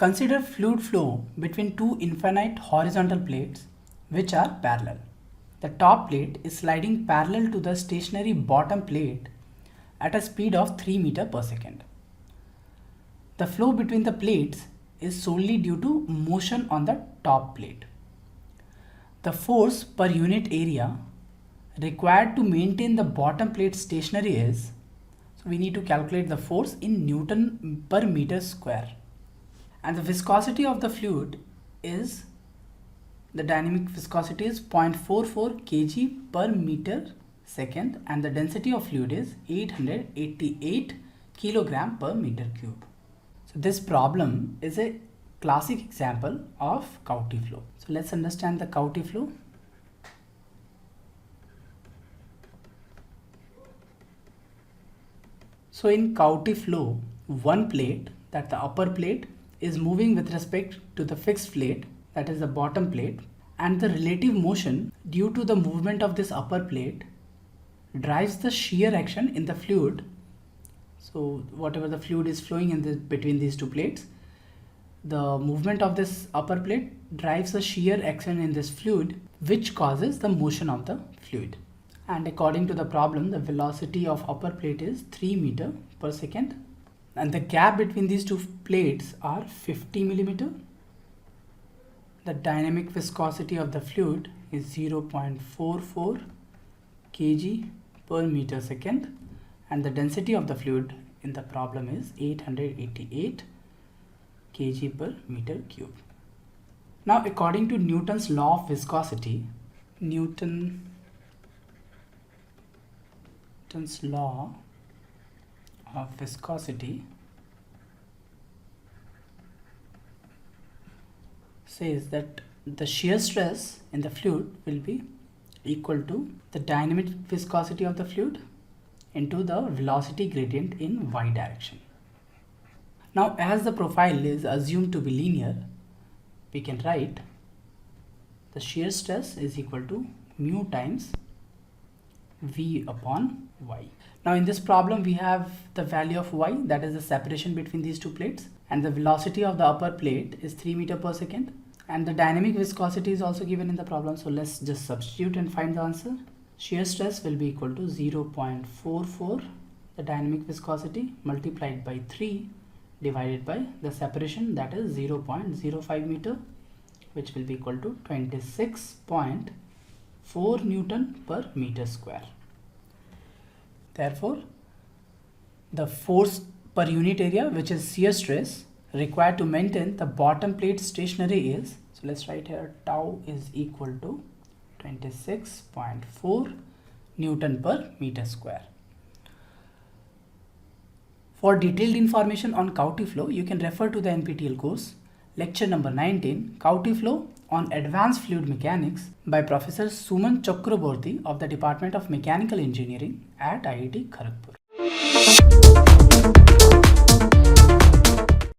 Consider fluid flow between two infinite horizontal plates which are parallel. The top plate is sliding parallel to the stationary bottom plate at a speed of 3 meter per second. The flow between the plates is solely due to motion on the top plate. The force per unit area required to maintain the bottom plate stationary is, so we need to calculate the force in Newton per meter square. And the viscosity of the fluid is, the dynamic viscosity is 0.44 kg per meter second, and the density of fluid is 888 kilogram per meter cube. So this problem is a classic example of Q40 flow. So let's understand the Q40 flow. So in Q40 flow, one plate, that the upper plate, is moving with respect to the fixed plate, that is the bottom plate, and the relative motion due to the movement of this upper plate drives the shear action in the fluid. So whatever the fluid is flowing in between these two plates, the movement of this upper plate drives the shear action in this fluid, which causes the motion of the fluid. And according to the problem, the velocity of upper plate is 3 meter per second, and the gap between these two plates are 50 millimeter. The dynamic viscosity of the fluid is 0.44 kg per meter second, and the density of the fluid in the problem is 888 kg per meter cube. Now, according to Newton's law of viscosity, Newton's law of viscosity says that the shear stress in the fluid will be equal to the dynamic viscosity of the fluid into the velocity gradient in y direction. Now, as the profile is assumed to be linear, we can write the shear stress is equal to mu times v upon y. Now in this problem we have the value of y, that is the separation between these two plates, and the velocity of the upper plate is 3 meter per second, and the dynamic viscosity is also given in the problem. So let's just substitute and find the answer. Shear stress will be equal to 0.44, the dynamic viscosity, multiplied by 3 divided by the separation, that is 0.05 meter, which will be equal to 26.4 Newton per meter square. Therefore, the force per unit area, which is shear stress, required to maintain the bottom plate stationary is, so let's write here, tau is equal to 26.4 Newton per meter square. For detailed information on Q40 flow, you can refer to the NPTEL course, lecture number 19, Q40 flow on Advanced Fluid Mechanics by Professor Suman Chakraborty of the Department of Mechanical Engineering at IIT Kharagpur.